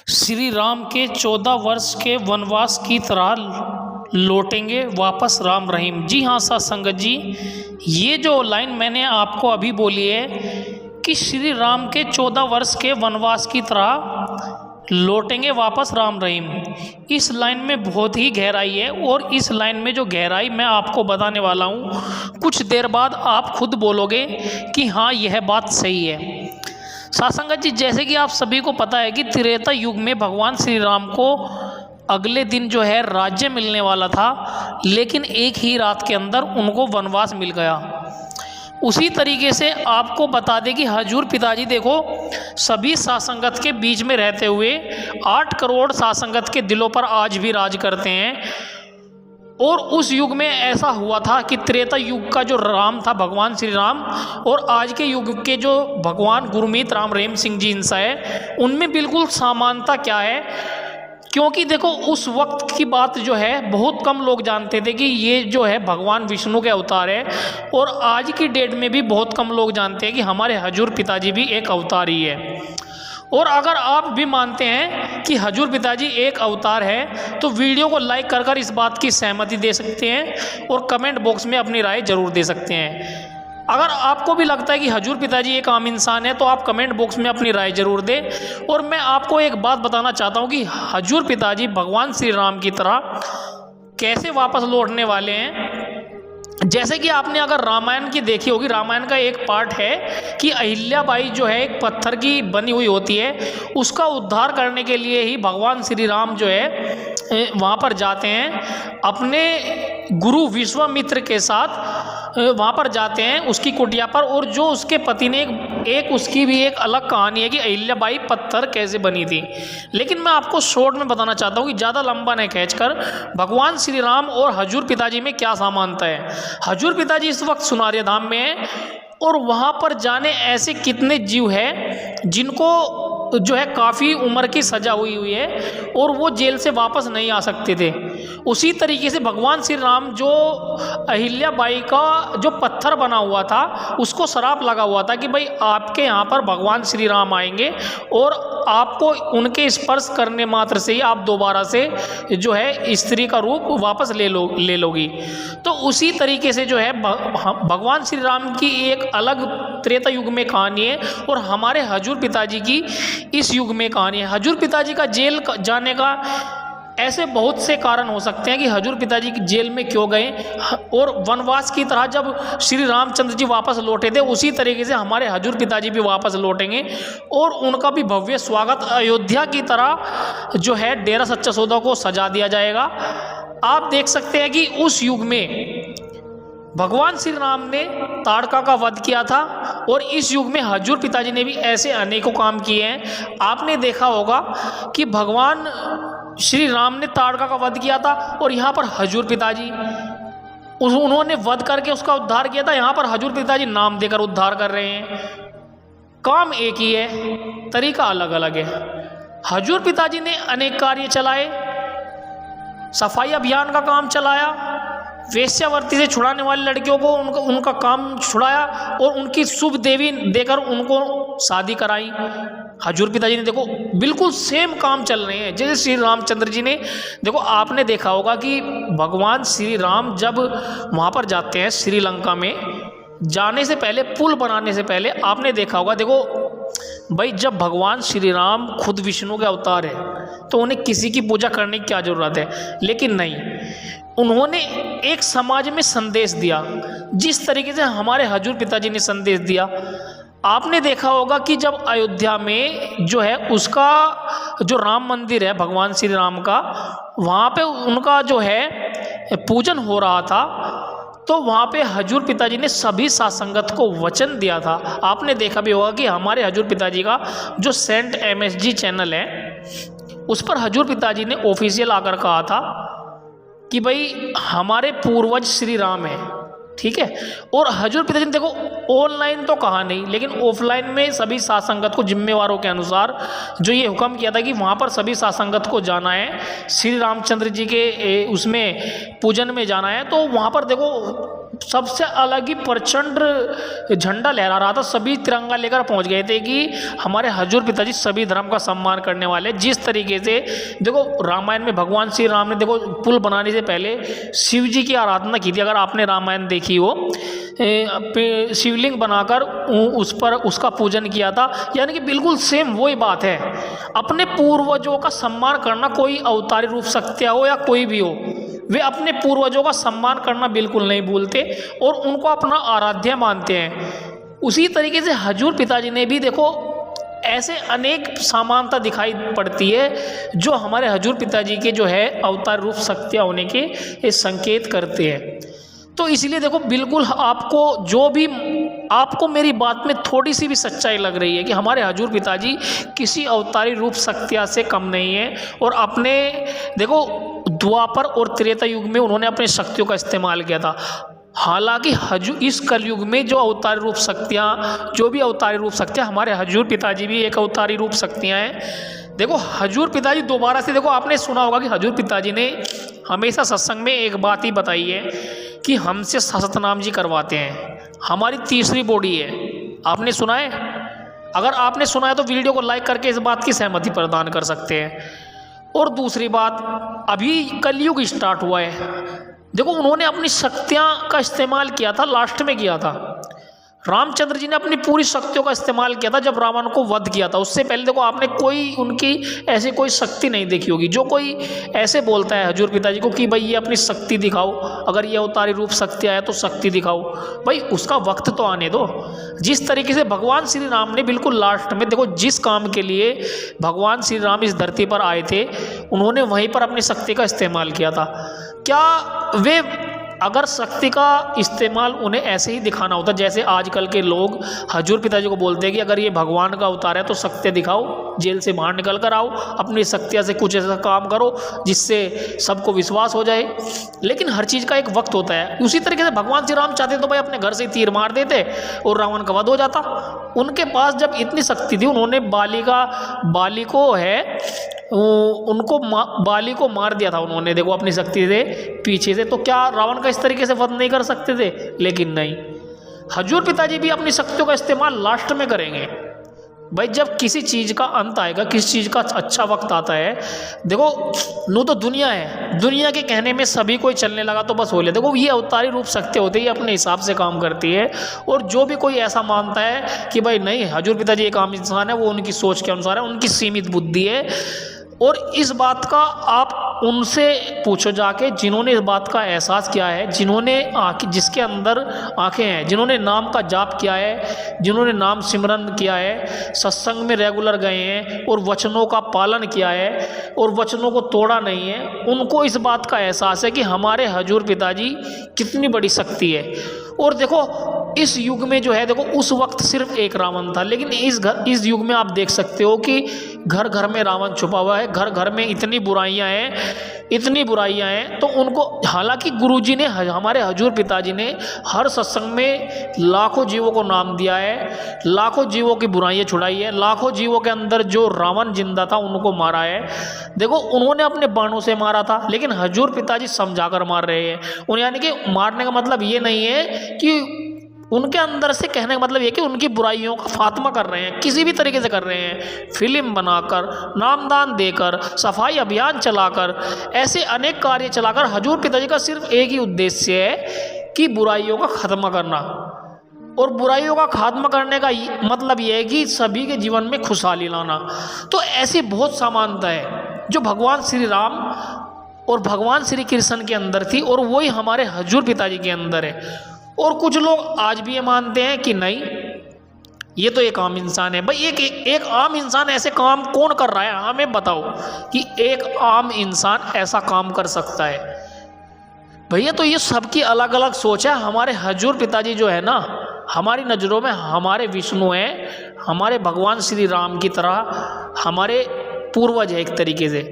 श्री राम के 14 वर्ष के वनवास की तरह लौटेंगे वापस राम रहीम। जी हाँ साथ संगत जी, ये जो लाइन मैंने आपको अभी बोली है कि श्री राम के 14 वर्ष के वनवास की तरह लौटेंगे वापस राम रहीम, इस लाइन में बहुत ही गहराई है। और इस लाइन में जो गहराई मैं आपको बताने वाला हूँ, कुछ देर बाद आप खुद बोलोगे कि हाँ यह बात सही है। सासंगत जी, जैसे कि आप सभी को पता है कि त्रेता युग में भगवान श्री राम को अगले दिन जो है राज्य मिलने वाला था, लेकिन एक ही रात के अंदर उनको वनवास मिल गया। उसी तरीके से आपको बता दें कि हजूर पिताजी देखो, सभी सासंगत के बीच में रहते हुए 8 करोड़ सासंगत के दिलों पर आज भी राज करते हैं। और उस युग में ऐसा हुआ था कि त्रेता युग का जो राम था भगवान श्री राम, और आज के युग के जो भगवान गुरमीत राम रहीम सिंह जी इंसा है, उनमें बिल्कुल समानता क्या है। क्योंकि देखो उस वक्त की बात जो है बहुत कम लोग जानते थे कि ये जो है भगवान विष्णु के अवतार है, और आज की डेट में भी बहुत कम लोग जानते हैं कि हमारे हजूर पिताजी भी एक अवतार ही है। और अगर आप भी मानते हैं कि हजूर पिताजी एक अवतार है, तो वीडियो को लाइक कर कर इस बात की सहमति दे सकते हैं और कमेंट बॉक्स में अपनी राय जरूर दे सकते हैं। अगर आपको भी लगता है कि हजूर पिताजी एक आम इंसान है, तो आप कमेंट बॉक्स में अपनी राय जरूर दें। और मैं आपको एक बात बताना चाहता हूं कि हजूर पिताजी भगवान श्री राम की तरह कैसे वापस लौटने वाले हैं। जैसे कि आपने अगर रामायण की देखी होगी, रामायण का एक पार्ट है कि अहिल्याबाई जो है एक पत्थर की बनी हुई होती है, उसका उद्धार करने के लिए ही भगवान श्री राम जो है वहाँ पर जाते हैं, अपने गुरु विश्वामित्र के साथ वहाँ पर जाते हैं उसकी कुटिया पर। और जो उसके पति ने एक उसकी भी एक अलग कहानी है कि अहिल्याबाई पत्थर कैसे बनी थी। लेकिन मैं आपको शॉर्ट में बताना चाहता हूँ कि ज़्यादा लंबा नहीं खींचकर, भगवान श्री राम और हजूर पिताजी में क्या समानता है। हजूर पिताजी इस वक्त सुनारिया धाम में है, और वहाँ पर जाने ऐसे कितने जीव हैं जिनको जो है काफ़ी उम्र की सजा हुई है और वो जेल से वापस नहीं आ सकते थे। उसी तरीके से भगवान श्री राम जो अहिल्याबाई का जो पत्थर बना हुआ था, उसको श्राप लगा हुआ था कि भाई आपके यहाँ पर भगवान श्री राम आएंगे और आपको उनके स्पर्श करने मात्र से ही आप दोबारा से जो है स्त्री का रूप वापस ले लोगी। तो उसी तरीके से जो है भगवान श्री राम की एक अलग त्रेता युग में कहानी है, और हमारे हजूर पिताजी की इस युग में कहानी है। हजूर पिताजी का जेल जाने का ऐसे बहुत से कारण हो सकते हैं कि हजूर पिताजी जेल में क्यों गए, और वनवास की तरह जब श्री रामचंद्र जी वापस लौटे थे, उसी तरीके से हमारे हजूर पिताजी भी वापस लौटेंगे और उनका भी भव्य स्वागत अयोध्या की तरह जो है डेरा सच्चा सौदा को सजा दिया जाएगा। आप देख सकते हैं कि उस युग में भगवान श्री राम ने ताड़का का वध किया था, और इस युग में हजूर पिताजी ने भी ऐसे अनेकों काम किए हैं। आपने देखा होगा कि भगवान श्री राम ने ताड़का का वध किया था, और यहाँ पर हजूर पिताजी उन्होंने वध करके उसका उद्धार किया था, यहाँ पर हजूर पिताजी नाम देकर उद्धार कर रहे हैं। काम एक ही है, तरीका अलग अलग है। हजूर पिताजी ने अनेक कार्य चलाए, सफाई अभियान का काम चलाया, वेश्यावृत्ति से छुड़ाने वाली लड़कियों को उनका काम छुड़ाया, और उनकी शुभ देवी देकर उनको शादी कराई। हजूर पिताजी ने देखो बिल्कुल सेम काम चल रहे हैं जैसे श्री रामचंद्र जी ने। देखो आपने देखा होगा कि भगवान श्री राम जब वहाँ पर जाते हैं श्रीलंका में, जाने से पहले, पुल बनाने से पहले आपने देखा होगा, देखो भाई जब भगवान श्री राम खुद विष्णु के अवतार है तो उन्हें किसी की पूजा करने की क्या जरूरत है। लेकिन नहीं, उन्होंने एक समाज में संदेश दिया, जिस तरीके से हमारे हजूर पिताजी ने संदेश दिया। आपने देखा होगा कि जब अयोध्या में जो है उसका जो राम मंदिर है भगवान श्री राम का, वहाँ पे उनका जो है पूजन हो रहा था, तो वहाँ पे हजूर पिताजी ने सभी सासंगत को वचन दिया था। आपने देखा भी होगा कि हमारे हजूर पिताजी का जो सेंट MSG चैनल है, उस पर हजूर पिताजी ने ऑफिशियल आकर कहा था कि भाई हमारे पूर्वज श्री राम है, ठीक है। और हजूर पिताजी ने देखो ऑनलाइन तो कहा नहीं, लेकिन ऑफलाइन में सभी सासंगत को जिम्मेवारों के अनुसार जो ये हुक्म किया था कि वहाँ पर सभी सासंगत को जाना है, श्री रामचंद्र जी के उसमें पूजन में जाना है। तो वहाँ पर देखो सबसे अलग ही प्रचंड झंडा लहरा रहा था। सभी तिरंगा लेकर पहुंच गए थे कि हमारे हजूर पिताजी सभी धर्म का सम्मान करने वाले। जिस तरीके से देखो रामायण में भगवान श्री राम ने देखो पुल बनाने से पहले शिव जी की आराधना की थी। अगर आपने रामायण देखी हो, शिवलिंग बनाकर उस पर उसका पूजन किया था। यानी कि बिल्कुल सेम वही बात है। अपने पूर्वजों का सम्मान करना, कोई अवतारी रूप शक्तिया हो या कोई भी हो, वे अपने पूर्वजों का सम्मान करना बिल्कुल नहीं भूलते और उनको अपना आराध्य मानते हैं। उसी तरीके से हजूर पिताजी ने भी देखो ऐसे अनेक समानता दिखाई पड़ती है जो हमारे हजूर पिताजी के जो है अवतार रूप शक्तियाँ होने के ये संकेत करते हैं। तो इसलिए देखो बिल्कुल आपको जो भी आपको मेरी बात में थोड़ी सी भी सच्चाई लग रही है कि हमारे हजूर पिताजी किसी अवतारी रूप शक्तियाँ से कम नहीं है और अपने देखो द्वापर और त्रेता युग में उन्होंने अपनी शक्तियों का इस्तेमाल किया था। हालांकि इस कलयुग में जो अवतारी रूप शक्तियाँ, जो भी अवतारी रूप शक्तियाँ, हमारे हजूर पिताजी भी एक अवतारी रूप शक्तियाँ हैं। देखो हजूर पिताजी दोबारा से, देखो आपने सुना होगा कि हजूर पिताजी ने हमेशा सत्संग में एक बात ही बताई है कि हमसे सतनाम जी करवाते हैं, हमारी तीसरी बॉडी है। आपने सुना है? अगर आपने सुना है तो वीडियो को लाइक करके इस बात की सहमति प्रदान कर सकते हैं। और दूसरी बात, अभी कलयुग स्टार्ट हुआ है। देखो उन्होंने अपनी शक्तियाँ का इस्तेमाल किया था, लास्ट में किया था। रामचंद्र जी ने अपनी पूरी शक्तियों का इस्तेमाल किया था जब रावण को वध किया था। उससे पहले देखो आपने कोई उनकी ऐसी कोई शक्ति नहीं देखी होगी। जो कोई ऐसे बोलता है हजूर पिताजी को कि भाई ये अपनी शक्ति दिखाओ, अगर ये अवतारी रूप शक्ति आया तो शक्ति दिखाओ, भाई उसका वक्त तो आने दो। जिस तरीके से भगवान श्री राम ने बिल्कुल लास्ट में, देखो जिस काम के लिए भगवान श्री राम इस धरती पर आए थे, उन्होंने वहीं पर अपनी शक्ति का इस्तेमाल किया था। क्या वे अगर शक्ति का इस्तेमाल उन्हें ऐसे ही दिखाना होता जैसे आजकल के लोग हजूर पिताजी को बोलते हैं कि अगर ये भगवान का अवतार है तो शक्तियाँ दिखाओ, जेल से बाहर निकल कर आओ, अपनी शक्तियाँ से कुछ ऐसा काम करो जिससे सबको विश्वास हो जाए। लेकिन हर चीज़ का एक वक्त होता है। उसी तरीके से भगवान श्री राम चाहते तो भाई अपने घर से तीर मार देते और रावण का वध हो जाता। उनके पास जब इतनी शक्ति थी, उन्होंने बाली को मार दिया था उन्होंने, देखो अपनी शक्ति से पीछे से। तो क्या रावण का इस तरीके से वध नहीं कर सकते थे? लेकिन नहीं, हजूर पिताजी भी अपनी शक्तियों का इस्तेमाल लास्ट में करेंगे। भाई जब किसी चीज़ का अंत आएगा, किसी चीज़ का अच्छा वक्त आता है, देखो नो तो दुनिया है, दुनिया के कहने में सभी कोई चलने लगा तो बस हो ले। देखो ये अवतारी रूप शक्ति होती है, ये अपने हिसाब से काम करती है। और जो भी कोई ऐसा मानता है कि भाई नहीं हजूर पिताजी एक आम इंसान है, वो उनकी सोच के अनुसार है, उनकी सीमित बुद्धि है। और इस बात का आप उनसे पूछो जाके जिन्होंने इस बात का एहसास किया है, जिन्होंने जिसके अंदर आंखें हैं, जिन्होंने नाम का जाप किया है, जिन्होंने नाम सिमरन किया है, सत्संग में रेगुलर गए हैं और वचनों का पालन किया है और वचनों को तोड़ा नहीं है, उनको इस बात का एहसास है कि हमारे हजूर पिताजी कितनी बड़ी शक्ति है। और देखो इस युग में जो है, देखो उस वक्त सिर्फ एक रावण था, लेकिन इस युग में आप देख सकते हो कि घर घर में रावण छुपा हुआ है, घर घर में इतनी बुराइयां हैं। तो उनको, हालांकि गुरुजी ने, हमारे हजूर पिताजी ने हर सत्संग में लाखों जीवों को नाम दिया है, लाखों जीवों की बुराइयां छुड़ाई है, लाखों जीवों के अंदर जो रावण जिंदा था उनको मारा है। देखो उन्होंने अपने बाणों से मारा था, लेकिन हजूर पिताजी समझाकर मार रहे हैं उन्हें। यानी कि मारने का मतलब ये नहीं है कि उनके अंदर से, कहने का मतलब ये कि उनकी बुराइयों का फात्मा कर रहे हैं, किसी भी तरीके से कर रहे हैं, फिल्म बनाकर, नामदान देकर, सफाई अभियान चलाकर, ऐसे अनेक कार्य चलाकर। हजूर पिताजी का सिर्फ एक ही उद्देश्य है कि बुराइयों का खात्मा करना। और बुराइयों का खात्मा करने का मतलब यह है कि सभी के जीवन में खुशहाली लाना। तो ऐसी बहुत समानता है जो भगवान श्री राम और भगवान श्री कृष्ण के अंदर थी और वही हमारे हजूर पिताजी के अंदर है। और कुछ लोग आज भी ये मानते हैं कि नहीं ये तो एक आम इंसान है। भाई एक आम इंसान ऐसे काम कौन कर रहा है? हमें बताओ कि एक आम इंसान ऐसा काम कर सकता है। भैया तो ये सबकी अलग अलग सोच है। हमारे हजूर पिताजी जो है ना, हमारी नज़रों में हमारे विष्णु हैं, हमारे भगवान श्री राम की तरह हमारे पूर्वज है एक तरीके से।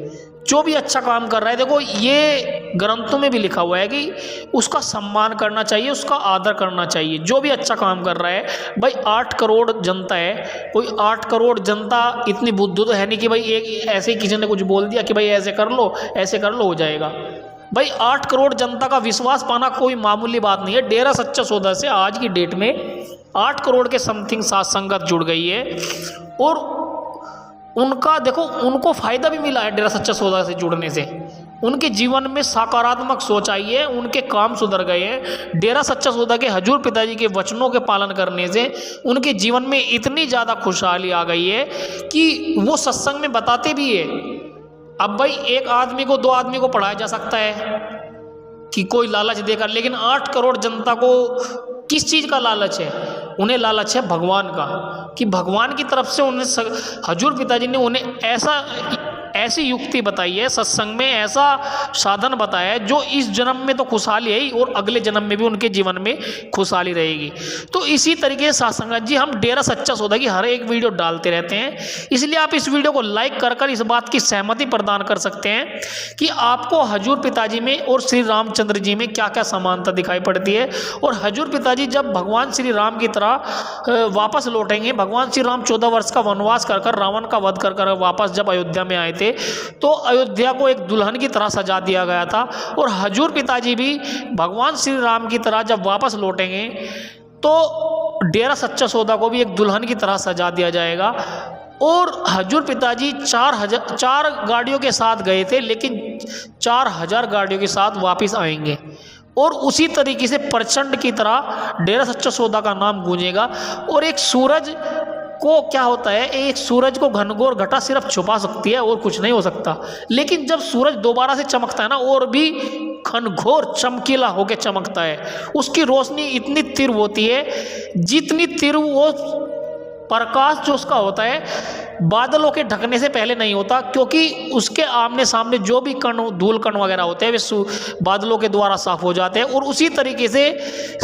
जो भी अच्छा काम कर रहा है, देखो ये ग्रंथों में भी लिखा हुआ है कि उसका सम्मान करना चाहिए, उसका आदर करना चाहिए। जो भी अच्छा काम कर रहा है, भाई 8 करोड़ जनता है, कोई 8 करोड़ जनता इतनी बुद्धू तो है नहीं कि भाई एक ऐसे ही किसी ने कुछ बोल दिया कि भाई ऐसे कर लो हो जाएगा। भाई 8 करोड़ जनता का विश्वास पाना कोई मामूली बात नहीं है। डेरा सच्चा सौदा से आज की डेट में 8 करोड़ के समथिंग साथ संगत जुड़ गई है और उनका देखो उनको फायदा भी मिला है डेरा सच्चा सौदा से जुड़ने से। उनके जीवन में सकारात्मक सोच आई है, उनके काम सुधर गए हैं। डेरा सच्चा सौदा के हजूर पिताजी के वचनों के पालन करने से उनके जीवन में इतनी ज़्यादा खुशहाली आ गई है कि वो सत्संग में बताते भी है। अब भाई एक आदमी को 2 आदमी को पढ़ाया जा सकता है कि कोई लालच देकर, लेकिन 8 करोड़ जनता को किस चीज़ का लालच है? उन्हें लालच है भगवान का, कि भगवान की तरफ से उन्हें हजूर पिताजी ने उन्हें ऐसी युक्ति बताई है, सत्संग में ऐसा साधन बताया है जो इस जन्म में तो खुशहाली है ही और अगले जन्म में भी उनके जीवन में खुशहाली रहेगी। तो इसी तरीके से साथ संगत जी हम डेरा सच्चा सौदा की हर एक वीडियो डालते रहते हैं, इसलिए आप इस वीडियो को लाइक कर इस बात की सहमति प्रदान कर सकते हैं कि आपको हजूर पिताजी में और श्री रामचंद्र जी में क्या क्या समानता दिखाई पड़ती है। और हजूर पिताजी जब भगवान श्री राम की तरह वापस लौटेंगे, भगवान श्री राम 14 वर्ष का वनवास कर रावण का वध कर वापस जब अयोध्या में आए थे तो अयोध्या को एक दुल्हन की तरह सजा दिया गया था। और हजूर पिताजी भी भगवान श्री राम की तरह जब वापस लौटेंगे तो डेरा सच्चा सौदा को भी एक दुल्हन की तरह सजा दिया जाएगा। और हजूर पिताजी 4 गाड़ियों के साथ गए थे, लेकिन 4000 गाड़ियों के साथ वापस आएंगे और उसी तरीके से प्रचंड की तरह डेरा सच्चा सौदा का नाम गूंजेगा। और एक सूरज को क्या होता है, एक सूरज को घनघोर घटा सिर्फ छुपा सकती है और कुछ नहीं हो सकता, लेकिन जब सूरज दोबारा से चमकता है ना और भी घनघोर चमकीला होकर चमकता है, उसकी रोशनी इतनी तीव्र होती है जितनी तीव्र वो प्रकाश जो उसका होता है बादलों के ढकने से पहले नहीं होता, क्योंकि उसके आमने सामने जो भी कण धूल कण वगैरह होते हैं वे बादलों के द्वारा साफ हो जाते हैं। और उसी तरीके से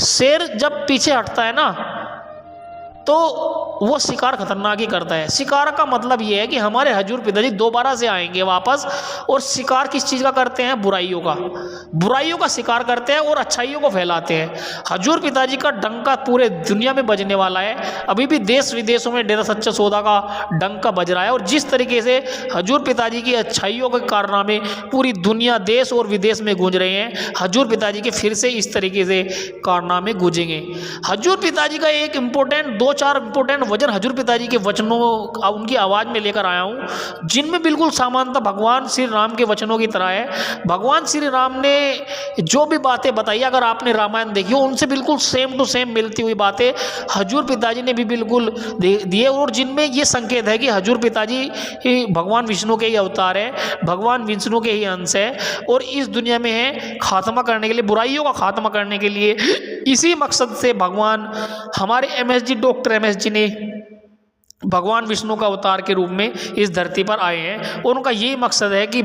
शेर जब पीछे हटता है ना तो वो शिकार खतरनाक ही करता है। शिकार का मतलब ये है कि हमारे हजूर पिताजी दोबारा से आएंगे वापस, और शिकार किस चीज़ का करते हैं? बुराइयों का शिकार करते हैं और अच्छाइयों को फैलाते हैं। हजूर पिताजी का डंका पूरे दुनिया में बजने वाला है, अभी भी देश विदेशों में डेरा सच्चा सौदा का डंका बज रहा है। और जिस तरीके से हजूर पिताजी की अच्छाइयों के कारनामे पूरी दुनिया देश और विदेश में गूंज रहे हैं, हजूर पिताजी के फिर से इस तरीके से कारनामे गूंजेंगे। हजूर पिताजी का एक इम्पोर्टेंट 2-4 इंपोर्टेंट वचन हजूर पिताजी के वचनों उनकी आवाज़ में लेकर आया हूँ, जिनमें बिल्कुल समानता भगवान श्री राम के वचनों की तरह है। भगवान श्री राम ने जो भी बातें बताई, अगर आपने रामायण देखी हो, उनसे बिल्कुल सेम टू सेम मिलती हुई बातें हजूर पिताजी ने भी बिल्कुल दिए, और जिनमें ये संकेत है कि हजूर पिताजी भगवान विष्णु के ही अवतार है, भगवान विष्णु के ही अंश है, और इस दुनिया में है खात्मा करने के लिए, बुराइयों का खात्मा करने के लिए। इसी मकसद से भगवान हमारे MSG डॉक्टर MSG ने भगवान विष्णु का अवतार के रूप में इस धरती पर आए हैं, और उनका यही मकसद है कि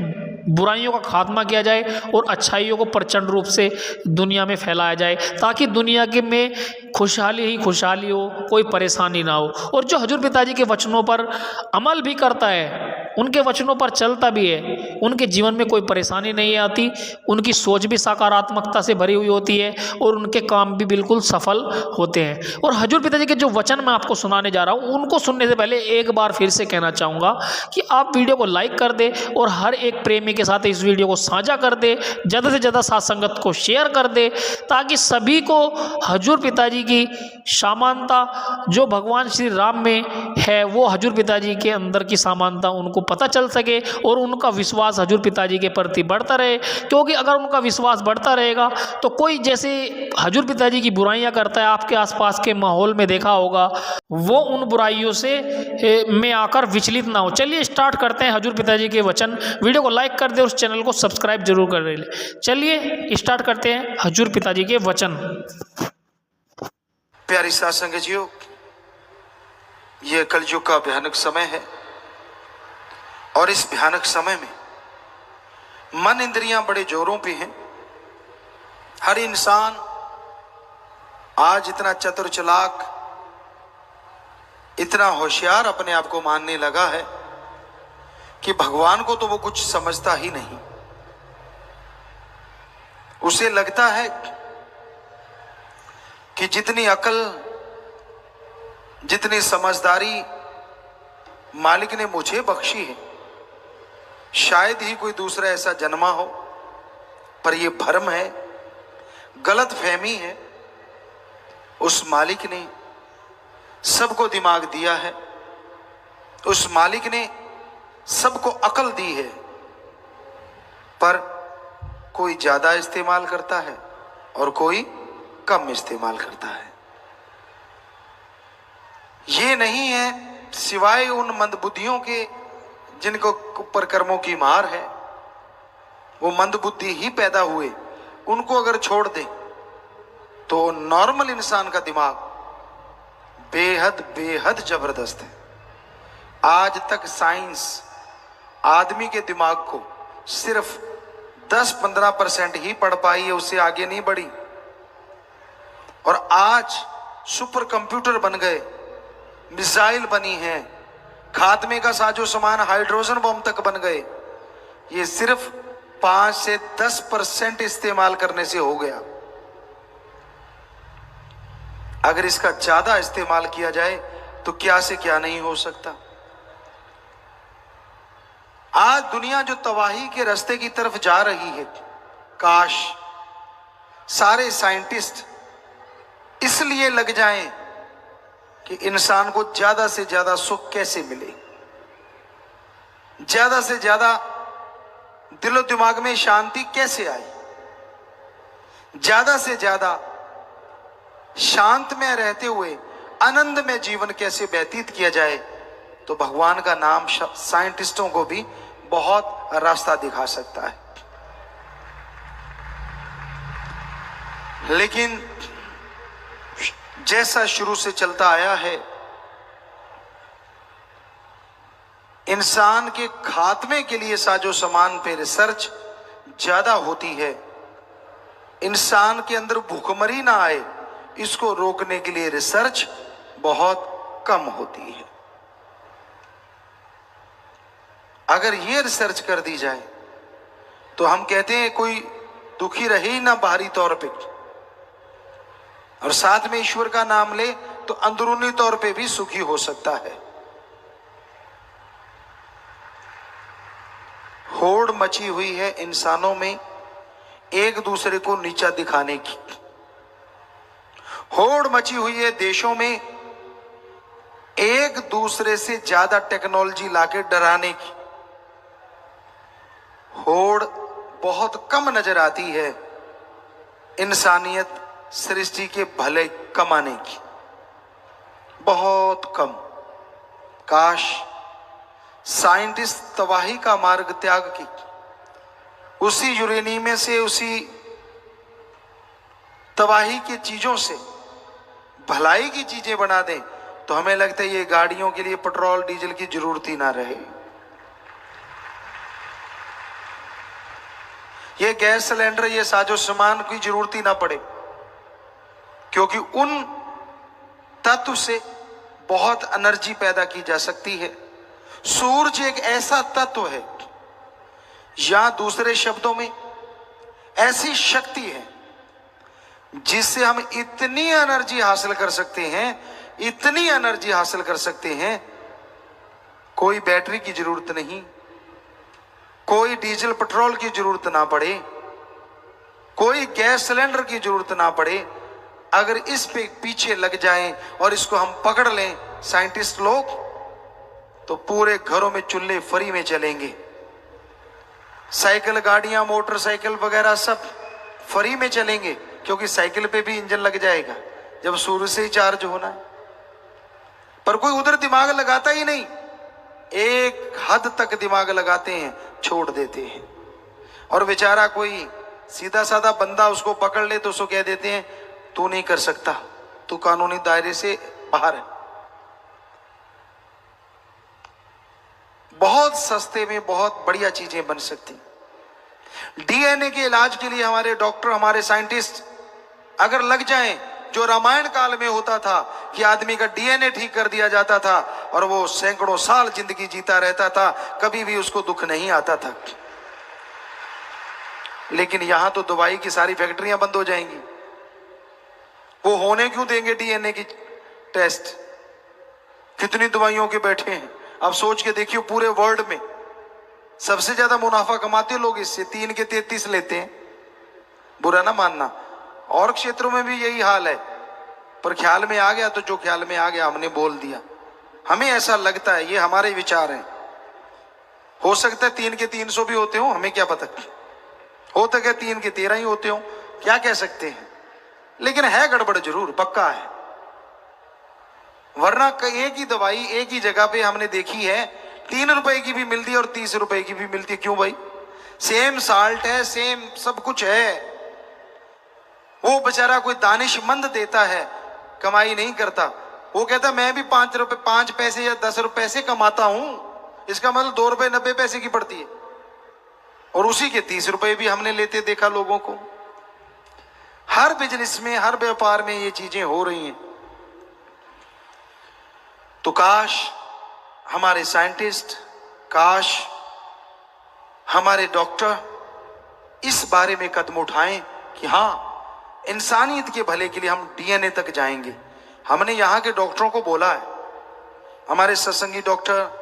बुराइयों का खात्मा किया जाए और अच्छाइयों को प्रचंड रूप से दुनिया में फैलाया जाए, ताकि दुनिया के में खुशहाली ही खुशहाली हो, कोई परेशानी ना हो। और जो हजूर पिताजी के वचनों पर अमल भी करता है, उनके वचनों पर चलता भी है, उनके जीवन में कोई परेशानी नहीं आती, उनकी सोच भी सकारात्मकता से भरी हुई होती है और उनके काम भी बिल्कुल सफल होते हैं। और हजूर पिताजी के जो वचन मैं आपको सुनाने जा रहा हूँ, उनको सुनने से पहले एक बार फिर से कहना चाहूँगा कि आप वीडियो को लाइक कर दें और हर एक प्रेमी के साथ इस वीडियो को साझा कर दे, ज़्यादा से ज़्यादा साथ संगत को शेयर कर दे, ताकि सभी को हजूर पिताजी की समानता जो भगवान श्री राम में है वो हजूर पिताजी के अंदर की समानता उनको पता चल सके और उनका विश्वास हजूर पिताजी के प्रति बढ़ता रहे। क्योंकि अगर उनका विश्वास बढ़ता रहेगा तो कोई जैसे हजूर पिताजी की बुराइयां करता है, आपके आसपास के माहौल में देखा होगा, वो उन बुराइयों से में आकर विचलित ना हो। चलिए स्टार्ट करते हैं हजूर पिताजी के वचन। वीडियो को लाइक कर दे, उस चैनल को सब्सक्राइब जरूर कर ले। चलिए स्टार्ट करते हैं हजूर पिताजी के वचन। प्यारी साथ संगतियों, ये कलयुग का भयानक समय है और इस भयानक समय में मन इंद्रियां बड़े जोरों पे हैं। हर इंसान आज इतना चतुर चालाक, इतना होशियार अपने आप को मानने लगा है कि भगवान को तो वो कुछ समझता ही नहीं। उसे लगता है कि जितनी अकल, जितनी समझदारी मालिक ने मुझे बख्शी है, शायद ही कोई दूसरा ऐसा जन्मा हो पर यह भ्रम है, गलत फहमी है। उस मालिक ने सबको दिमाग दिया है, उस मालिक ने सबको अकल दी है, पर कोई ज्यादा इस्तेमाल करता है और कोई कम इस्तेमाल करता है। ये नहीं है सिवाय उन मंदबुद्धियों के जिनको ऊपर कर्मों की मार है, वो मंदबुद्धि ही पैदा हुए, उनको अगर छोड़ दे तो नॉर्मल इंसान का दिमाग बेहद बेहद जबरदस्त है। आज तक साइंस आदमी के दिमाग को सिर्फ 10-15% ही पढ़ पाई है, उससे आगे नहीं बढ़ी। और आज सुपर कंप्यूटर बन गए, मिसाइल बनी है, खात्मे का साजो सामान हाइड्रोजन बम तक बन गए। ये सिर्फ 5 से 10% इस्तेमाल करने से हो गया। अगर इसका ज्यादा इस्तेमाल किया जाए तो क्या से क्या नहीं हो सकता। आज दुनिया जो तबाही के रास्ते की तरफ जा रही है, काश सारे साइंटिस्ट इसलिए लग जाएं कि इंसान को ज्यादा से ज्यादा सुख कैसे मिले, ज्यादा से ज्यादा दिलो दिमाग में शांति कैसे आए, ज्यादा से ज्यादा शांत में रहते हुए आनंद में जीवन कैसे व्यतीत किया जाए। तो भगवान का नाम साइंटिस्टों को भी बहुत रास्ता दिखा सकता है। लेकिन जैसा शुरू से चलता आया है, इंसान के खात्मे के लिए साजो सामान पे रिसर्च ज्यादा होती है। इंसान के अंदर भूखमरी ना आए, इसको रोकने के लिए रिसर्च बहुत कम होती है। अगर ये रिसर्च कर दी जाए तो हम कहते हैं कोई दुखी रहे ही ना बाहरी तौर पे, और साथ में ईश्वर का नाम ले तो अंदरूनी तौर पे भी सुखी हो सकता है। होड़ मची हुई है इंसानों में एक दूसरे को नीचा दिखाने की, होड़ मची हुई है देशों में एक दूसरे से ज्यादा टेक्नोलॉजी लाके डराने की, होड़ बहुत कम नजर आती है इंसानियत सृष्टि के भले कमाने की, बहुत कम। काश साइंटिस्ट तबाही का मार्ग त्याग की उसी यूरेनियम से, उसी तबाही की चीजों से भलाई की चीजें बना दें, तो हमें लगता है ये गाड़ियों के लिए पेट्रोल डीजल की जरूरत ही ना रहे, ये गैस सिलेंडर, ये साजो सामान की जरूरत ही ना पड़े, क्योंकि उन तत्व से बहुत एनर्जी पैदा की जा सकती है। सूरज एक ऐसा तत्व है, या दूसरे शब्दों में ऐसी शक्ति है जिससे हम इतनी एनर्जी हासिल कर सकते हैं, इतनी एनर्जी हासिल कर सकते हैं, कोई बैटरी की जरूरत नहीं, कोई डीजल पेट्रोल की जरूरत ना पड़े, कोई गैस सिलेंडर की जरूरत ना पड़े। अगर इस पे पीछे लग जाएं और इसको हम पकड़ लें साइंटिस्ट लोग, तो पूरे घरों में चूल्हे फ्री में चलेंगे, साइकिल, गाड़ियां, मोटरसाइकिल वगैरह सब फ्री में चलेंगे, क्योंकि साइकिल पे भी इंजन लग जाएगा जब सूर्य से ही चार्ज होना है। पर कोई उधर दिमाग लगाता ही नहीं, एक हद तक दिमाग लगाते हैं, छोड़ देते हैं। और बेचारा कोई सीधा साधा बंदा उसको पकड़ ले तो उसको कह देते हैं तू नहीं कर सकता, तू कानूनी दायरे से बाहर है। बहुत सस्ते में बहुत बढ़िया चीजें बन सकती। डीएनए के इलाज के लिए हमारे डॉक्टर, हमारे साइंटिस्ट अगर लग जाएं, जो रामायण काल में होता था कि आदमी का डीएनए ठीक कर दिया जाता था और वो सैकड़ों साल जिंदगी जीता रहता था, कभी भी उसको दुख नहीं आता था। लेकिन यहां तो दवाई की सारी फैक्ट्रियां बंद हो जाएंगी, वो होने क्यों देंगे डीएनए की टेस्ट? कितनी दवाइयों के बैठे हैं। अब सोच के देखिए, पूरे वर्ल्ड में सबसे ज्यादा मुनाफा कमाते लोग इससे 3 के 33 लेते हैं। बुरा ना मानना, और क्षेत्रों में भी यही हाल है, पर ख्याल में आ गया तो जो ख्याल में आ गया हमने बोल दिया। हमें ऐसा लगता है, ये हमारे विचार हैं। हो सकता है 3 के 300 भी होते हो, हमें क्या पता, हो तो क्या 3 के 13 ही होते हो, क्या कह सकते हैं। लेकिन है गड़बड़ जरूर, पक्का है। वरना एक ही दवाई एक ही जगह पे हमने देखी है, 3 रुपए की भी मिलती है और 30 रुपए की भी मिलती है। क्यों भाई? सेम साल्ट है, सेम सब कुछ है। वो बेचारा कोई दानिशमंद देता है, कमाई नहीं करता। वो कहता मैं भी 5 रुपए 5 पैसे या 10 रुपए से कमाता हूं, इसका मतलब 2 रुपए 90 पैसे की पड़ती है, और उसी के 30 रुपए भी हमने लेते देखा लोगों को। हर बिजनेस में, हर व्यापार में ये चीजें हो रही हैं। तो काश हमारे साइंटिस्ट, काश हमारे डॉक्टर इस बारे में कदम उठाएं कि हाँ, इंसानियत के भले के लिए हम डीएनए तक जाएंगे। हमने यहाँ के डॉक्टरों को बोला है, हमारे सत्संगी डॉक्टर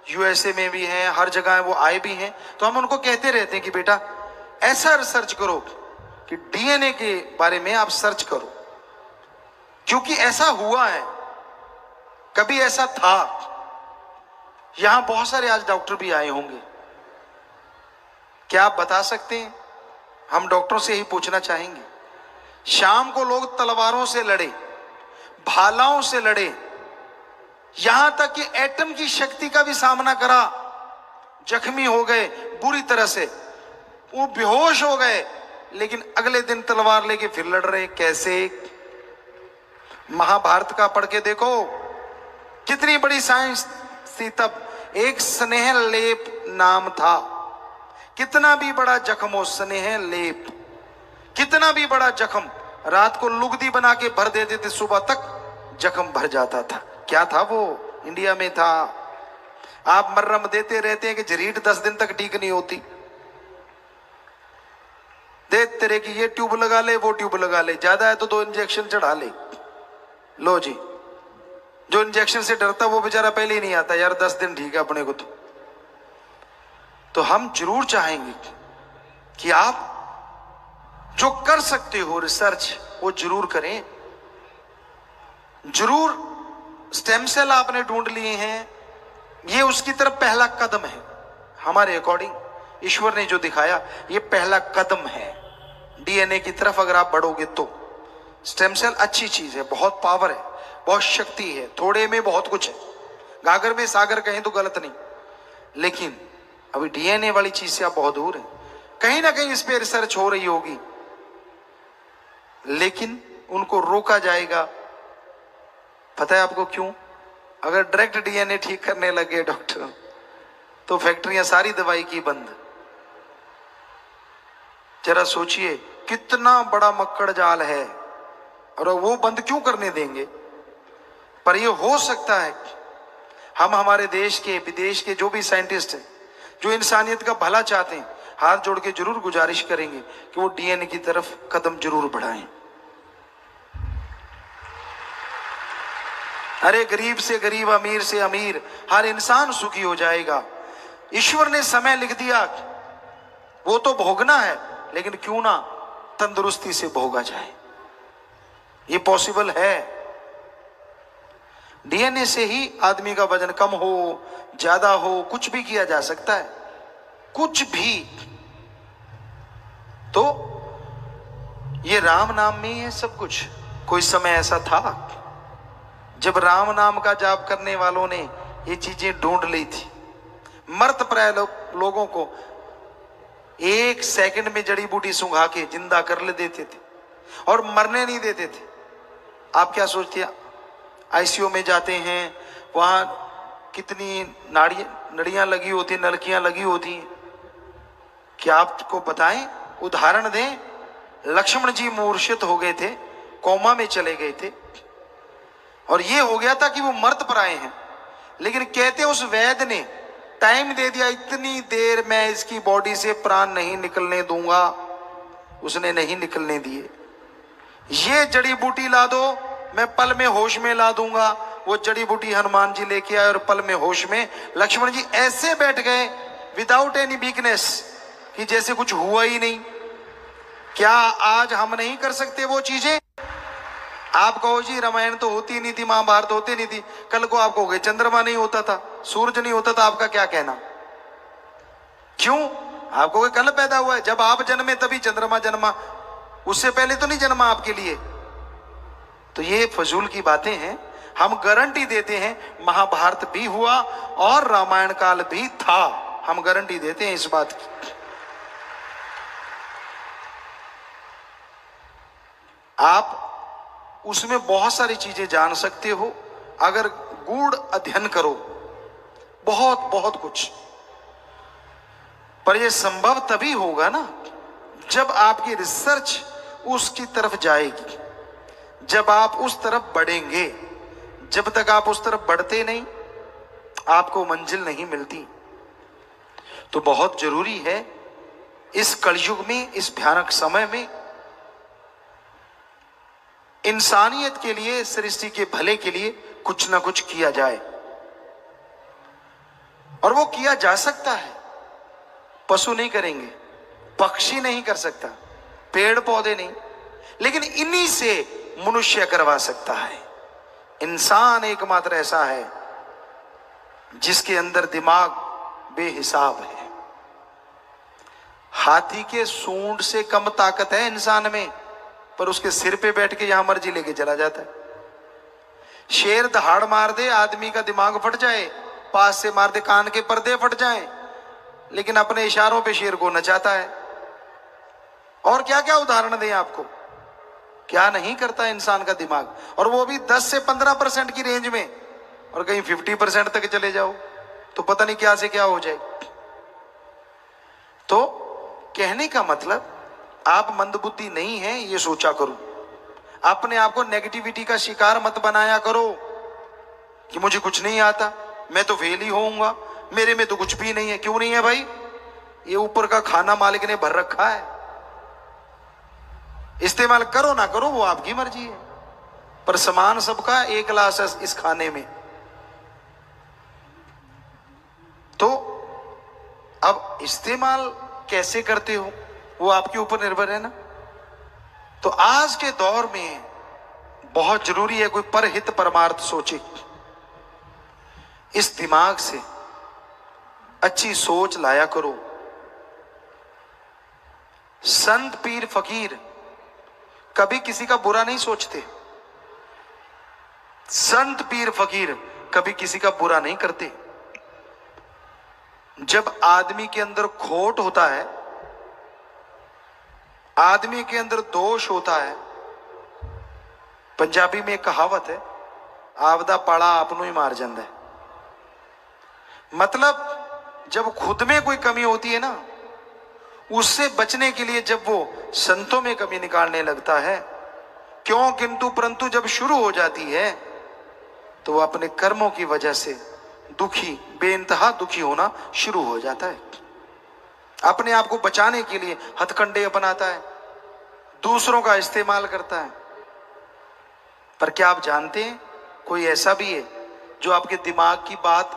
यूएसए में भी हैं, हर जगह वो आए भी हैं, तो हम उनको कहते रहते हैं कि बेटा ऐसा रिसर्च करो कि डीएनए के बारे में आप सर्च करो, क्योंकि ऐसा हुआ है, कभी ऐसा था। यहां बहुत सारे आज डॉक्टर भी आए होंगे, क्या आप बता सकते हैं? हम डॉक्टरों से ही पूछना चाहेंगे। शाम को लोग तलवारों से लड़े, भालाओं से लड़े, यहां तक कि एटम की शक्ति का भी सामना करा, जख्मी हो गए बुरी तरह से, वो बेहोश हो गए, लेकिन अगले दिन तलवार लेके फिर लड़ रहे। कैसे? महाभारत का पढ़ के देखो, कितनी बड़ी साइंस थी तब। एक स्नेह लेप नाम था, कितना भी बड़ा जख्म हो, स्नेह लेप, कितना भी बड़ा जख्म, रात को लुगदी बना के भर देते थे, सुबह तक जख्म भर जाता था। क्या था वो? इंडिया में था। आप मर्रम देते रहते हैं कि झरीट 10 दिन तक ठीक नहीं होती, दे तेरे की ये ट्यूब लगा ले, वो ट्यूब लगा ले, ज्यादा है तो 2 इंजेक्शन चढ़ा ले। लो जी, जो इंजेक्शन से डरता वो बेचारा पहले ही नहीं आता, यार 10 दिन ठीक है अपने को। तो हम जरूर चाहेंगे कि आप जो कर सकते हो रिसर्च, वो जरूर करें। जरूर स्टेम सेल आपने ढूंढ लिए हैं, ये उसकी तरफ पहला कदम है। हमारे अकॉर्डिंग ईश्वर ने जो दिखाया, ये पहला कदम है डीएनए की तरफ। अगर आप बढ़ोगे तो स्टेम सेल अच्छी चीज है, बहुत पावर है, बहुत शक्ति है, थोड़े में बहुत कुछ है, गागर में सागर कहें तो गलत नहीं। लेकिन अभी डीएनए वाली चीज से आप बहुत दूर हैं। कहीं ना कहीं इस पे रिसर्च हो रही होगी, लेकिन उनको रोका जाएगा। पता है आपको क्यों? अगर डायरेक्ट डीएनए ठीक करने लगे डॉक्टर, तो फैक्ट्रियां सारी दवाई की बंद। जरा सोचिए कितना बड़ा मक्कड़ जाल है, और वो बंद क्यों करने देंगे? पर ये हो सकता है हम हमारे देश के, विदेश के जो भी साइंटिस्ट हैं, जो इंसानियत का भला चाहते हैं, हाथ जोड़ के जरूर गुजारिश करेंगे कि वो डीएनए की तरफ कदम जरूर बढ़ाएं। अरे गरीब से गरीब, अमीर से अमीर, हर इंसान सुखी हो जाएगा। ईश्वर ने समय लिख दिया, वो तो भोगना है, लेकिन क्यों ना तंदुरुस्ती से भोगा जाए। ये पॉसिबल है। डीएनए से ही आदमी का वजन कम हो, ज्यादा हो, कुछ भी किया जा सकता है, कुछ भी। तो ये राम नाम में ही है सब कुछ। कोई समय ऐसा था जब राम नाम का जाप करने वालों ने ये चीजें ढूंढ ली थी। मर्त प्राय लोगों को 1 सेकंड में जड़ी बूटी सुंघा के जिंदा कर ले देते थे, और मरने नहीं देते थे। आप क्या सोचते हैं? आईसीयू में जाते हैं, वहां कितनी नड़ियां लगी होती, नलकियां लगी होती हैं। क्या आपको बताएं, उदाहरण दें, लक्ष्मण जी मूर्छित हो गए थे, कोमा में चले गए थे, और ये हो गया था कि वो मर्त प्राय हैं। लेकिन कहते उस वैद्य ने टाइम दे दिया, इतनी देर मैं इसकी बॉडी से प्राण नहीं निकलने दूंगा। उसने नहीं निकलने दिए। ये जड़ी बूटी ला दो, मैं पल में होश में ला दूंगा। वो जड़ी बूटी हनुमान जी लेके आए, और पल में होश में लक्ष्मण जी ऐसे बैठ गए विदाउट एनी वीकनेस, कि जैसे कुछ हुआ ही नहीं। क्या आज हम नहीं कर सकते वो चीजें? आप कहो जी रामायण तो होती नहीं थी, महाभारत होती नहीं थी, कल को आप कहोगे चंद्रमा नहीं होता था, सूरज नहीं होता था, आपका क्या कहना? क्यों? आप कहोगे कल पैदा हुआ है, जब आप जन्मे तभी चंद्रमा जन्मा, उससे पहले तो नहीं जन्मा आपके लिए। तो ये फजूल की बातें हैं। हम गारंटी देते हैं महाभारत भी हुआ और रामायण काल भी था, हम गारंटी देते हैं इस बात की। आप उसमें बहुत सारी चीजें जान सकते हो अगर गूढ़ अध्ययन करो, बहुत बहुत कुछ। पर यह संभव तभी होगा ना जब आपकी रिसर्च उसकी तरफ जाएगी, जब आप उस तरफ बढ़ेंगे। जब तक आप उस तरफ बढ़ते नहीं, आपको मंजिल नहीं मिलती। तो बहुत जरूरी है इस कलयुग में, इस भयानक समय में, इंसानियत के लिए, सृष्टि के भले के लिए कुछ ना कुछ किया जाए। और वो किया जा सकता है। पशु नहीं करेंगे, पक्षी नहीं कर सकता, पेड़ पौधे नहीं, लेकिन इन्हीं से मनुष्य करवा सकता है। इंसान एकमात्र ऐसा है जिसके अंदर दिमाग बेहिसाब है। हाथी के सूंड से कम ताकत है इंसान में, पर उसके सिर पे बैठ के जहां मर्जी लेके चला जाता है। शेर दहाड़ मार दे, आदमी का दिमाग फट जाए, पास से मार दे, कान के पर्दे फट जाएं, लेकिन अपने इशारों पे शेर को नचाता है। और क्या क्या उदाहरण दें आपको, क्या नहीं करता इंसान का दिमाग। और वो भी 10 से 15% की रेंज में, और कहीं 50% तक चले जाओ तो पता नहीं क्या से क्या हो जाए। तो कहने का मतलब, आप मंदबुद्धि नहीं है ये सोचा करो। अपने आप को नेगेटिविटी का शिकार मत बनाया करो कि मुझे कुछ नहीं आता, मैं तो फेल ही होऊंगा, मेरे में तो कुछ भी नहीं है। क्यों नहीं है भाई? ये ऊपर का खाना मालिक ने भर रखा है, इस्तेमाल करो ना करो वो आपकी मर्जी है, पर सामान सबका एक गिलास है इस खाने में। तो अब इस्तेमाल कैसे करते हो वो आपके ऊपर निर्भर है ना। तो आज के दौर में बहुत जरूरी है कोई परहित परमार्थ सोचे। इस दिमाग से अच्छी सोच लाया करो। संत पीर फकीर कभी किसी का बुरा नहीं सोचते। संत पीर फकीर कभी किसी का बुरा नहीं करते। जब आदमी के अंदर खोट होता है, आदमी के अंदर दोष होता है, पंजाबी में एक कहावत है, आपदा पाड़ा आपनों ही मार जाता है। मतलब जब खुद में कोई कमी होती है ना, उससे बचने के लिए जब वो संतों में कमी निकालने लगता है, क्यों किंतु परंतु जब शुरू हो जाती है तो वो अपने कर्मों की वजह से दुखी, बेइंतहा दुखी होना शुरू हो जाता है। अपने आप को बचाने के लिए हथकंडे अपनाता है, दूसरों का इस्तेमाल करता है। पर क्या आप जानते हैं कोई ऐसा भी है जो आपके दिमाग की बात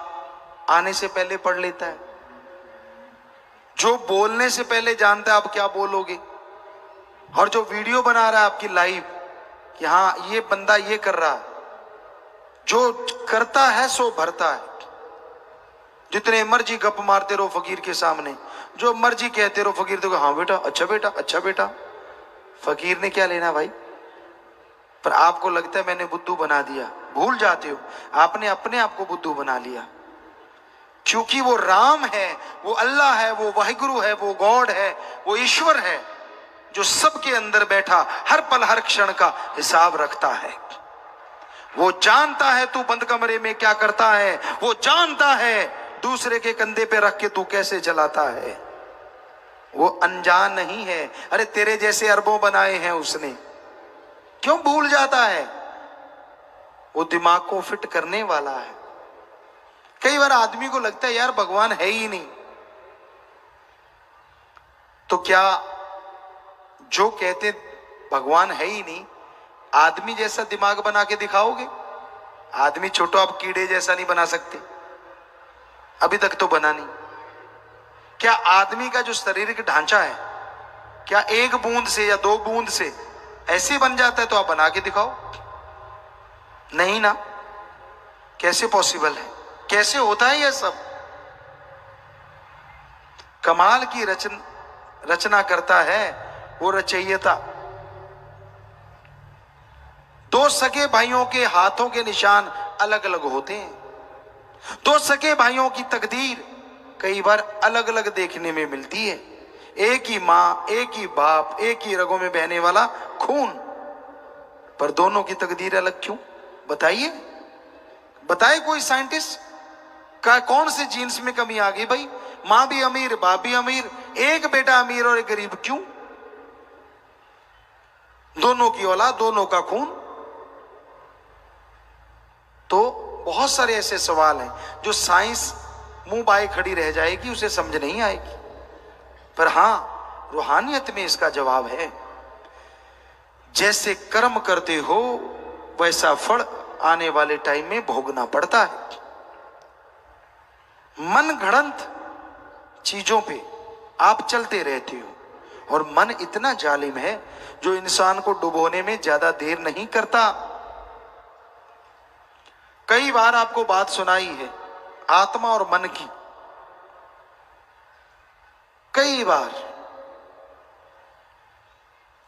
आने से पहले पढ़ लेता है, जो बोलने से पहले जानता है आप क्या बोलोगे, और जो वीडियो बना रहा है आपकी लाइव कि हाँ ये बंदा ये कर रहा है, जो करता है सो भरता है। जितने मर्जी गप मारते रहो फकीर के सामने, जो मर्जी कहते रहो फकीर देखो, हाँ बेटा, अच्छा बेटा, अच्छा बेटा। फकीर ने क्या लेना भाई? पर आपको लगता है मैंने बुद्धू बना दिया। भूल जाते हो आपने अपने आप को बुद्धू बना लिया, क्योंकि वो राम है, वो अल्लाह है, वो वाहिगुरु है, वो गॉड है, वो ईश्वर है जो सबके अंदर बैठा हर पल हर क्षण का हिसाब रखता है। वो जानता है तू बंद कमरे में क्या करता है, वो जानता है दूसरे के कंधे पे रख के तू कैसे चलाता है। वो अनजान नहीं है। अरे तेरे जैसे अरबों बनाए हैं उसने, क्यों भूल जाता है? वो दिमाग को फिट करने वाला है। कई बार आदमी को लगता है यार भगवान है ही नहीं, तो क्या जो कहते भगवान है ही नहीं, आदमी जैसा दिमाग बना के दिखाओगे? आदमी छोटो, आप कीड़े जैसा नहीं बना सकते, अभी तक तो बना नहीं। क्या आदमी का जो शारीरिक ढांचा है क्या एक बूंद से या 2 बूंद से ऐसे बन जाता है? तो आप बना के दिखाओ। नहीं ना, कैसे पॉसिबल है? कैसे होता है यह सब? कमाल की रचना करता है वो रचयिता। 2 सगे भाइयों के हाथों के निशान अलग अलग होते हैं। 2 सगे भाइयों की तकदीर कई बार अलग अलग देखने में मिलती है। एक ही मां, एक ही बाप, एक ही रगों में बहने वाला खून, पर दोनों की तकदीर अलग क्यों? बताइए, बताए कोई साइंटिस्ट का कौन से जीन्स में कमी आ गई भाई? मां भी अमीर, बाप भी अमीर, एक बेटा अमीर और एक गरीब, क्यों? दोनों की औलाद, दोनों का खून। तो बहुत सारे ऐसे सवाल हैं जो साइंस मुंह बाए खड़ी रह जाएगी, उसे समझ नहीं आएगी। पर हां, रूहानियत में इसका जवाब है। जैसे कर्म करते हो वैसा फल आने वाले टाइम में भोगना पड़ता है। मन गढ़ंत चीजों पे आप चलते रहते हो और मन इतना जालिम है जो इंसान को डुबोने में ज्यादा देर नहीं करता। कई बार आपको बात सुनाई है आत्मा और मन की, कई बार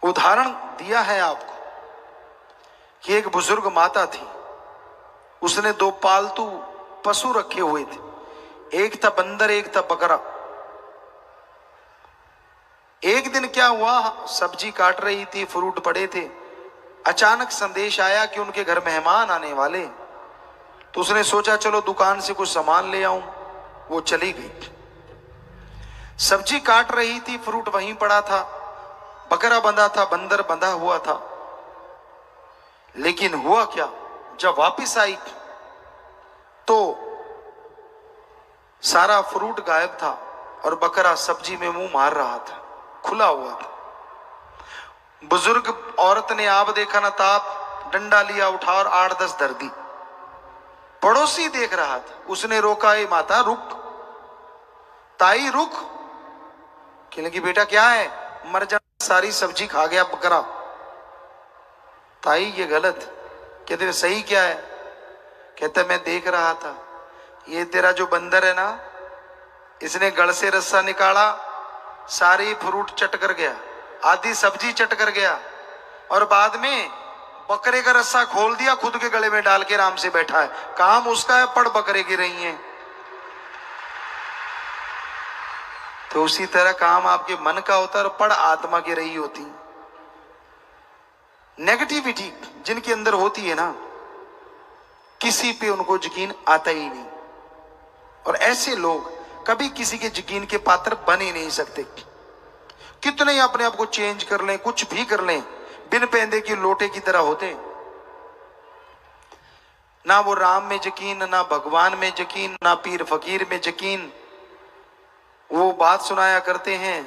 उदाहरण दिया है आपको कि एक बुजुर्ग माता थी, उसने 2 पालतू पशु रखे हुए थे, एक था बंदर, एक था बकरा। एक दिन क्या हुआ, सब्जी काट रही थी, फ्रूट पड़े थे, अचानक संदेश आया कि उनके घर मेहमान आने वाले। तो उसने सोचा चलो दुकान से कुछ सामान ले आऊं। वो चली गई। सब्जी काट रही थी, फ्रूट वहीं पड़ा था, बकरा बंधा था, बंदर बंधा हुआ था। लेकिन हुआ क्या, जब वापस आई तो सारा फ्रूट गायब था और बकरा सब्जी में मुंह मार रहा था, खुला हुआ था। बुजुर्ग औरत ने आप देखा ना ताप, डंडा लिया, उठा और 8-10 धर दी। पड़ोसी देख रहा था, उसने रोका, ए माता रुक, ताई रुक। कहने लगी बेटा क्या है? मर जा, सारी सब्जी खा गया बकरा। ताई ये गलत। कहते सही क्या है? कहते मैं देख रहा था, ये तेरा जो बंदर है ना, इसने गल से रस्सा निकाला, सारी फ्रूट चट कर गया, आधी सब्जी चट कर गया और बाद में बकरे का रस्सा खोल दिया, खुद के गले में डाल के आराम से बैठा है। काम उसका है, पड़ बकरे की रही है। तो उसी तरह काम आपके मन का होता है और पड़ आत्मा की रही होती। नेगेटिविटी जिनके अंदर होती है ना, किसी पे उनको यकीन आता ही नहीं, और ऐसे लोग कभी किसी के यकीन के पात्र बन ही नहीं सकते। कितने ही अपने आप को चेंज कर लें, कुछ भी कर लें, बिन पेंदे की लोटे की तरह होते। ना वो राम में यकीन, ना भगवान में यकीन, ना पीर फकीर में यकीन। वो बात सुनाया करते हैं,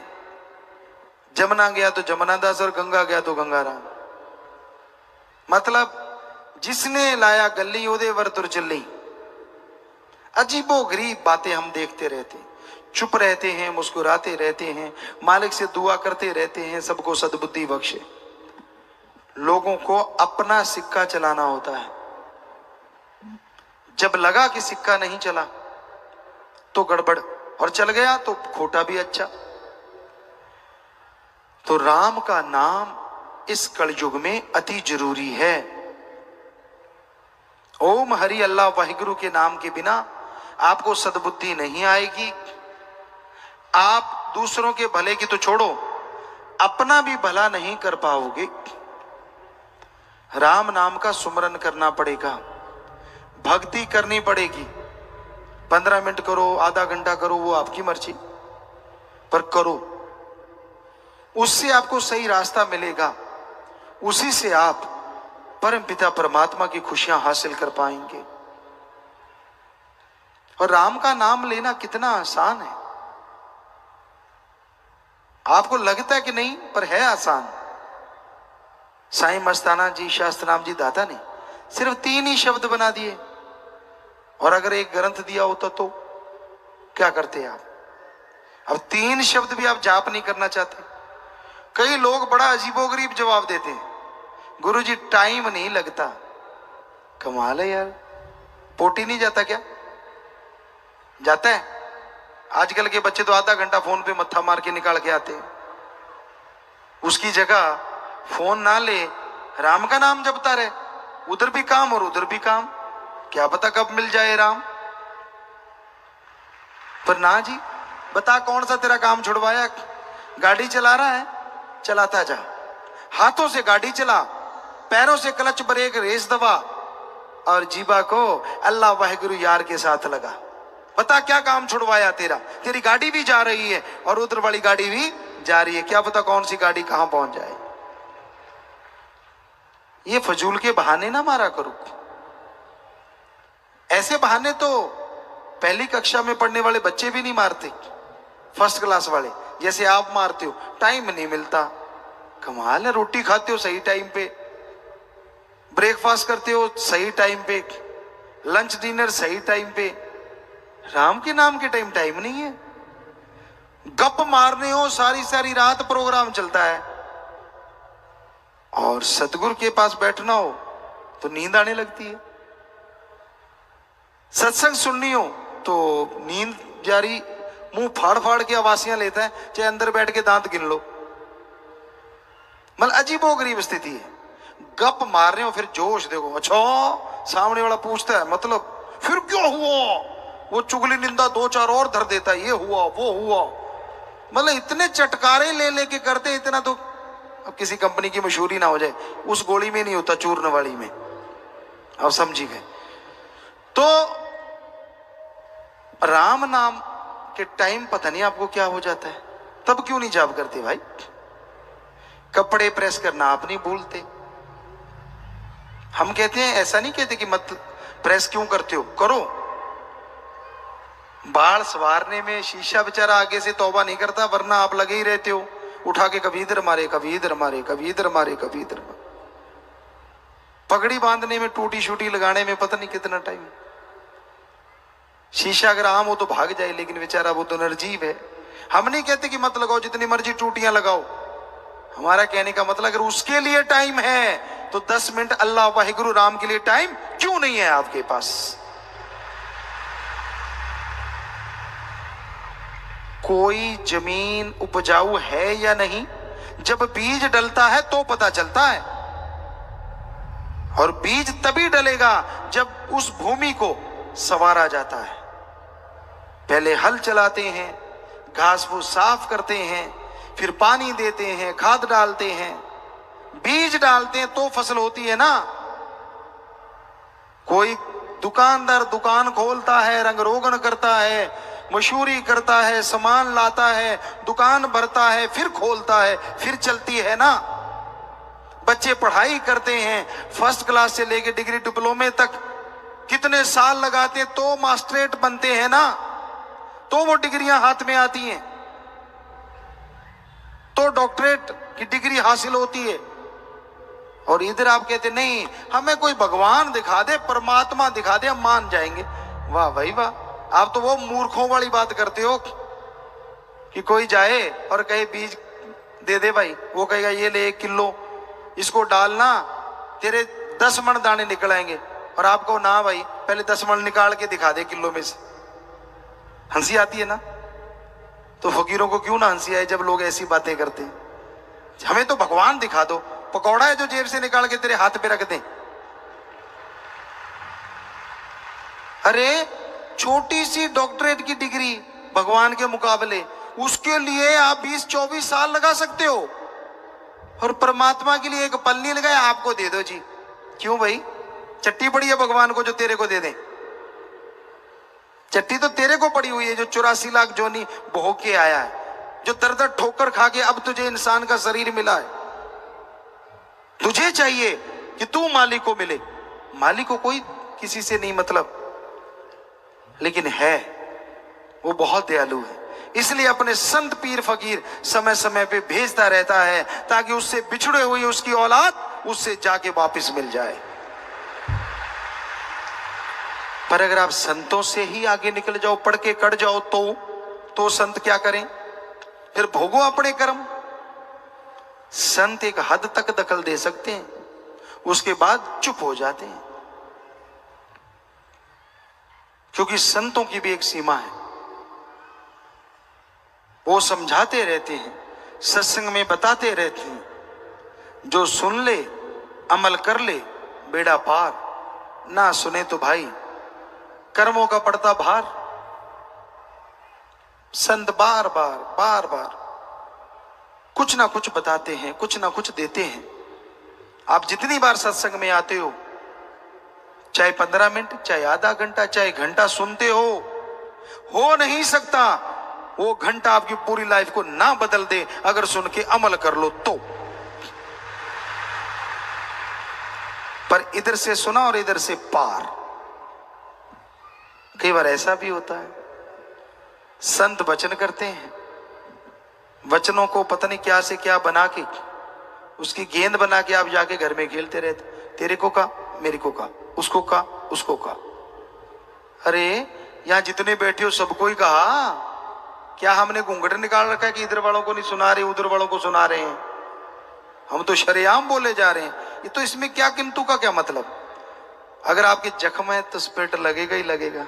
जमुना गया तो जमुना दास और गंगा गया तो गंगाराम। मतलब जिसने लाया गली ओदे वर तुर चली। अजीबो गरीब बातें हम देखते रहते, चुप रहते हैं, मुस्कुराते रहते हैं, मालिक से दुआ करते रहते हैं सबको सद्बुद्धि बख्शे। लोगों को अपना सिक्का चलाना होता है। जब लगा कि सिक्का नहीं चला तो गड़बड़, और चल गया तो खोटा भी अच्छा। तो राम का नाम इस कलयुग में अति जरूरी है। ओम हरि अल्लाह वाहिगुरु के नाम के बिना आपको सद्बुद्धि नहीं आएगी। आप दूसरों के भले की तो छोड़ो, अपना भी भला नहीं कर पाओगे। राम नाम का सुमरन करना पड़ेगा, भक्ति करनी पड़ेगी। 15 मिनट करो, आधा घंटा करो, वो आपकी मर्जी, पर करो। उससे आपको सही रास्ता मिलेगा, उसी से आप परम पिता परमात्मा की खुशियां हासिल कर पाएंगे। और राम का नाम लेना कितना आसान है, आपको लगता है कि नहीं, पर है आसान। साईं मस्ताना जी, शास्त्रनाम जी दाता ने सिर्फ 3 ही शब्द बना दिए, और अगर एक ग्रंथ दिया होता तो क्या करते आप? अब 3 शब्द भी आप जाप नहीं करना चाहते, कई लोग बड़ा अजीबोगरीब जवाब देते हैं, गुरुजी टाइम नहीं लगता। कमाल है यार, पोटी नहीं जाता क्या? जाता है। आजकल के बच्चे तो आधा घंटा फोन पे मत्था मार के निकाल के आते हैं। उसकी जगह फोन ना ले, राम का नाम जपता रहे, उधर भी काम और उधर भी काम, क्या पता कब मिल जाए राम। पर ना जी, बता कौन सा तेरा काम छुड़वाया? गाड़ी चला रहा है, चलाता जा, हाथों से गाड़ी चला, पैरों से क्लच ब्रेक रेस दबा, और जीवा को अल्लाह वाहिगुरु यार के साथ लगा। बता क्या काम छुड़वाया तेरा? तेरी गाड़ी भी जा रही है और उधर वाली गाड़ी भी जा रही है, क्या पता कौन सी गाड़ी कहां पहुंच जाए। ये फजूल के बहाने ना मारा करो। ऐसे बहाने तो पहली कक्षा में पढ़ने वाले बच्चे भी नहीं मारते, फर्स्ट क्लास वाले जैसे आप मारते हो। टाइम नहीं मिलता, कमाल है। रोटी खाते हो सही टाइम पे, ब्रेकफास्ट करते हो सही टाइम पे, लंच डिनर सही टाइम पे, राम के नाम के टाइम नहीं है। गप मारने हो सारी सारी रात प्रोग्राम चलता है, और सतगुरु के पास बैठना हो तो नींद आने लगती है। सत्संग सुननी हो तो नींद जारी, मुंह फाड़ फाड़ के आवासियां लेता है, चाहे अंदर बैठ के दांत गिन लो। मतलब अजीबोगरीब स्थिति है। गप मार रहे हो, फिर जोश देखो, अच्छा सामने वाला पूछता है मतलब फिर क्या हुआ, वो चुगली निंदा दो चार और धर देता है, ये हुआ वो हुआ। मतलब इतने चटकारे ले लेके करते, इतना तो अब किसी कंपनी की मशहूरी ना हो जाए, उस गोली में नहीं होता, चूर्ण वाली में। अब समझी गए। तो राम नाम के टाइम पता नहीं आपको क्या हो जाता है, तब क्यों नहीं जाप करते भाई? कपड़े प्रेस करना आप नहीं भूलते। हम कहते हैं, ऐसा नहीं कहते कि मत प्रेस क्यों करते हो, करो। बाल सवारने में शीशा बेचारा आगे से तौबा नहीं करता, वरना आप लगे ही रहते हो, उठा के कभी इधर मारे कभी इधर मारे, कभी इधर मारे कभी इधर मारे। पगड़ी बांधने में, टूटी शूटी लगाने में पता नहीं कितना टाइम। शीशा अगर आम हो तो भाग जाए, लेकिन बेचारा वो तो निर्जीव है। हम नहीं कहते कि मत लगाओ, जितनी मर्जी टूटियां लगाओ। हमारा कहने का मतलब अगर उसके लिए टाइम है तो 10 मिनट अल्लाह वाहिगुरु राम के लिए टाइम क्यों नहीं है आपके पास? कोई जमीन उपजाऊ है या नहीं, जब बीज डलता है तो पता चलता है। और बीज तभी डलेगा जब उस भूमि को संवारा जाता है। पहले हल चलाते हैं, घास फूस साफ करते हैं, फिर पानी देते हैं, खाद डालते हैं, बीज डालते हैं, तो फसल होती है ना। कोई दुकानदार दुकान खोलता है, रंग रोगन करता है, मशहूरी करता है, सामान लाता है, दुकान भरता है, फिर खोलता है, फिर चलती है ना। बच्चे पढ़ाई करते हैं, फर्स्ट क्लास से लेकर डिग्री डिप्लोमे तक कितने साल लगाते हैं, तो मास्टरेट बनते हैं ना, तो वो डिग्रियां हाथ में आती हैं, तो डॉक्टरेट की डिग्री हासिल होती है। और इधर आप कहते नहीं, हमें कोई भगवान दिखा दे, परमात्मा दिखा दे, हम मान जाएंगे। वाह भाई वाह, आप तो वो मूर्खों वाली बात करते हो कि कोई जाए और कहे बीज दे दे भाई, वो कहेगा ये ले 1 किलो, इसको डालना, तेरे 10 मन दाने निकल आएंगे। और आपको ना भाई, पहले 10 मन निकाल के दिखा दे किलो में से। हंसी आती है ना? तो फकीरों को क्यों ना हंसी आए जब लोग ऐसी बातें करते हैं। हमें तो भगवान दिखा दो, पकौड़ा है जो जेब से निकाल के तेरे हाथ पे रख दें। अरे छोटी सी डॉक्टरेट की डिग्री भगवान के मुकाबले, उसके लिए आप 20-24 साल लगा सकते हो, और परमात्मा के लिए एक पन्नी लगाया, आपको दे दो जी। क्यों भाई? चट्टी पड़ी है भगवान को जो तेरे को दे दे? चट्टी तो तेरे को पड़ी हुई है जो 84 लाख जोनी भोग के आया है, जो दर दर ठोकर खा के अब तुझे इंसान का शरीर मिला है। तुझे चाहिए कि तू मालिक को मिले। मालिक को कोई किसी से नहीं मतलब, लेकिन है वो बहुत दयालु है, इसलिए अपने संत पीर फकीर समय समय पे भेजता रहता है, ताकि उससे बिछड़े हुए उसकी औलाद उससे जाके वापस मिल जाए। पर अगर आप संतों से ही आगे निकल जाओ, पढ़ के कट जाओ, तो संत क्या करें? फिर भोगो अपने कर्म। संत एक हद तक दखल दे सकते हैं, उसके बाद चुप हो जाते हैं, क्योंकि संतों की भी एक सीमा है। वो समझाते रहते हैं, सत्संग में बताते रहते हैं, जो सुन ले अमल कर ले बेड़ा पार, ना सुने तो भाई कर्मों का पड़ता भार। संत बार बार कुछ ना कुछ बताते हैं, कुछ ना कुछ देते हैं। आप जितनी बार सत्संग में आते हो, चाहे 15 मिनट, चाहे आधा घंटा, चाहे घंटा सुनते हो नहीं सकता वो घंटा आपकी पूरी लाइफ को ना बदल दे अगर सुन के अमल कर लो तो। पर इधर से सुना और इधर से पार। कई बार ऐसा भी होता है, संत वचन करते हैं, वचनों को पता नहीं क्या से क्या बना के, उसकी गेंद बना के आप जाके घर में खेलते रहते, तेरे को का, मेरे को का, उसको का, उसको का। अरे यहां जितने बैठे हो सबको ही कहा, क्या हमने घूंघट निकाल रखा है कि इधर वालों को नहीं सुना रहे, उधर वालों को सुना रहे हैं? हम तो शरेआम बोले जा रहे हैं। ये तो इसमें क्या किंतु का क्या मतलब? अगर आपके जख्म है तो स्पिरिट लगेगा ही लगेगा,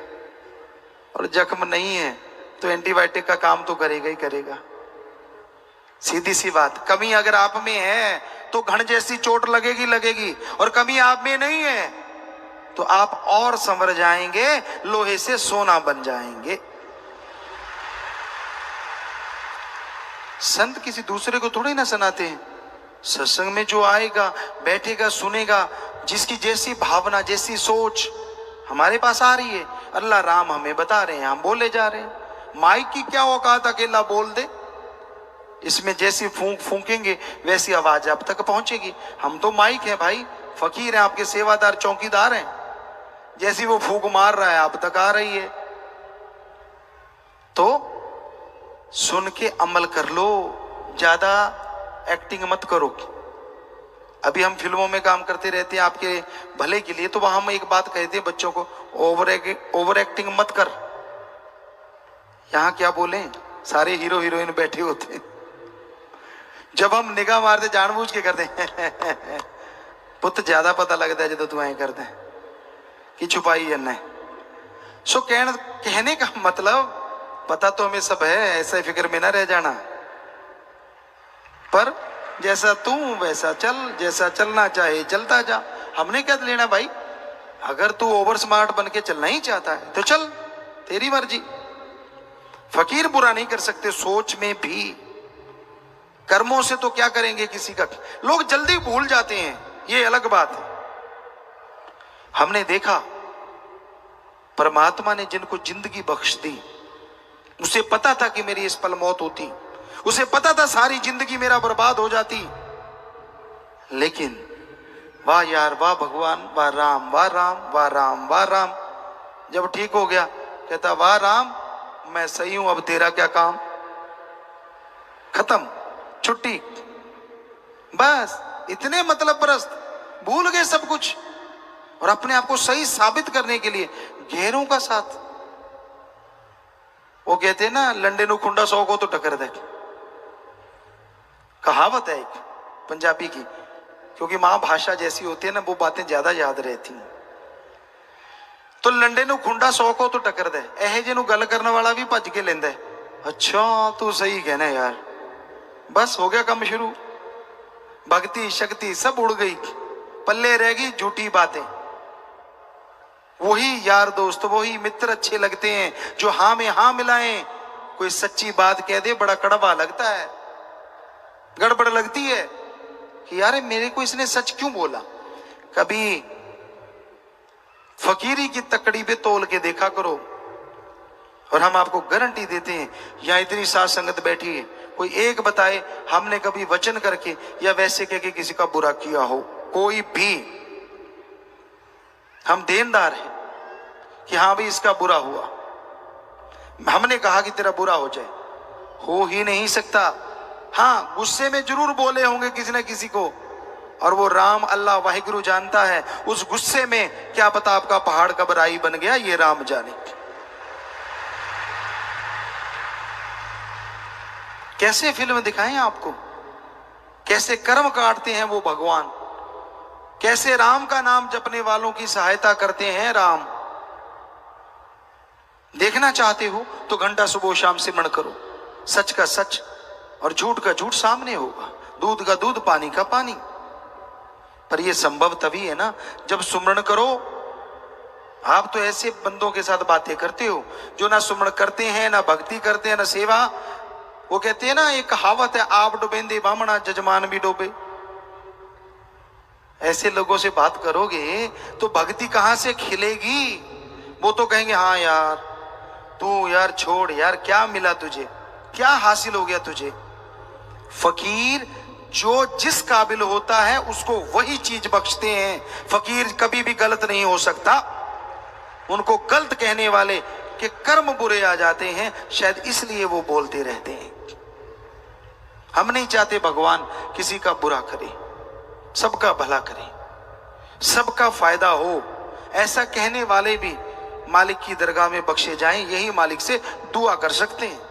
और जख्म नहीं है तो एंटीबायोटिक का काम तो करेगा ही करेगा। सीधी सी बात। कमी अगर आप में है तो घण जैसी चोट लगेगी लगेगी, और कमी आप में नहीं है तो आप और संवर जाएंगे, लोहे से सोना बन जाएंगे। संत किसी दूसरे को थोड़ी ना सुनाते हैं। सत्संग में जो आएगा, बैठेगा, सुनेगा, जिसकी जैसी भावना, जैसी सोच हमारे पास आ रही है, अल्लाह राम हमें बता रहे हैं, हम बोले जा रहे हैं। माइक की क्या औकात अकेला बोल दे, इसमें जैसी फूंक फूंकेंगे वैसी आवाज आप तक पहुंचेगी। हम तो माइक है भाई, फकीर हैं, आपके सेवादार चौकीदार हैं। जैसी वो फूंक मार रहा है आप तक आ रही है। तो सुन के अमल कर लो, ज्यादा एक्टिंग मत करो। अभी हम फिल्मों में काम करते रहते हैं आपके भले के लिए, तो वहां हम एक बात कहते हैं बच्चों को, ओवर एक्टिंग मत कर। यहां क्या बोले, सारे हीरो हीरोइन बैठे होते हैं, जब हम निगाह मारते जानबूझ के करते हैं पुत ज्यादा पता लगता है जो तू ऐ करते हैं कि छुपाई है। सो कहने का मतलब, पता तो हमें सब है, ऐसा फिक्र में ना रह जाना, पर जैसा तू वैसा चल, जैसा चलना चाहे चलता जा। हमने क्या लेना भाई, अगर तू ओवर स्मार्ट बन के चलना ही चाहता है तो चल, तेरी मर्जी। फकीर बुरा नहीं कर सकते सोच में भी, कर्मों से तो क्या करेंगे किसी का। लोग जल्दी भूल जाते हैं, ये अलग बात है। हमने देखा परमात्मा ने जिनको जिंदगी बख्श दी, उसे पता था कि मेरी इस पल मौत होती, उसे पता था सारी जिंदगी मेरा बर्बाद हो जाती, लेकिन वाह यार, वाह भगवान, वाह राम, वाह राम, वाह राम, वाह राम। जब ठीक हो गया कहता वाह राम, मैं सही हूं, अब तेरा क्या काम। खत्म, छुट्टी। बस इतने मतलब परस्त, भूल गए सब कुछ, और अपने आप को सही साबित करने के लिए गैरों का साथ। वो कहते हैं ना, लंडे नु खुंडा 100 को तो टक्कर दे। कहावत है एक पंजाबी की, क्योंकि मां भाषा जैसी होती है ना, वो बातें ज्यादा याद रहती हैं। तो लंडे नु खुंडा 100 को तो टक्कर दे, एहे जे नु गल करने वाला भी भज के लेंदा है। अच्छा तू सही कहना यार, बस हो गया काम शुरू। भक्ति शक्ति सब उड़ गई, पल्ले रह गई झूठी बातें। वही यार दोस्त, वही मित्र अच्छे लगते हैं जो हाँ में हाँ मिलाएं। कोई सच्ची बात कह दे बड़ा कड़वा लगता है, गड़बड़ लगती है कि यार मेरे को इसने सच क्यों बोला। कभी फकीरी की तकड़ी पे तोल के देखा करो, और हम आपको गारंटी देते हैं, यहां इतनी साथ संगत बैठी है, कोई एक बताए हमने कभी वचन करके या वैसे कह के किसी का बुरा किया हो। कोई भी, हम देनदार हैं कि हाँ भाई इसका बुरा हुआ, हमने कहा कि तेरा बुरा हो जाए, हो ही नहीं सकता। हाँ गुस्से में जरूर बोले होंगे किसी न किसी को, और वो राम अल्लाह वाहिगुरु जानता है उस गुस्से में क्या पता आपका पहाड़ कब राई बन गया, ये राम जाने। कैसे फिल्म दिखाएं आपको, कैसे कर्म काटते हैं वो भगवान, कैसे राम का नाम जपने वालों की सहायता करते हैं राम। देखना चाहते हो तो घंटा सुबह शाम सिमरण करो, सच का सच और झूठ का झूठ सामने होगा, दूध का दूध पानी का पानी। पर यह संभव तभी है ना जब सुमरण करो। आप तो ऐसे बंदों के साथ बातें करते हो जो ना सुमरण करते हैं, ना भक्ति करते हैं, ना सेवा। वो कहते हैं ना, एक कहावत है, आप डुबेंदे बामणा जजमान भी डूबे। ऐसे लोगों से बात करोगे तो भक्ति कहां से खिलेगी। वो तो कहेंगे हाँ यार, तू यार छोड़ यार, क्या मिला तुझे, क्या हासिल हो गया तुझे। फकीर जो जिस काबिल होता है उसको वही चीज बख्शते हैं। फकीर कभी भी गलत नहीं हो सकता। उनको गलत कहने वाले के कर्म बुरे आ जाते हैं, शायद इसलिए वो बोलते रहते हैं। हम नहीं चाहते भगवान किसी का बुरा करे, सबका भला करे, सबका फायदा हो। ऐसा कहने वाले भी मालिक की दरगाह में बख्शे जाएं, यही मालिक से दुआ कर सकते हैं।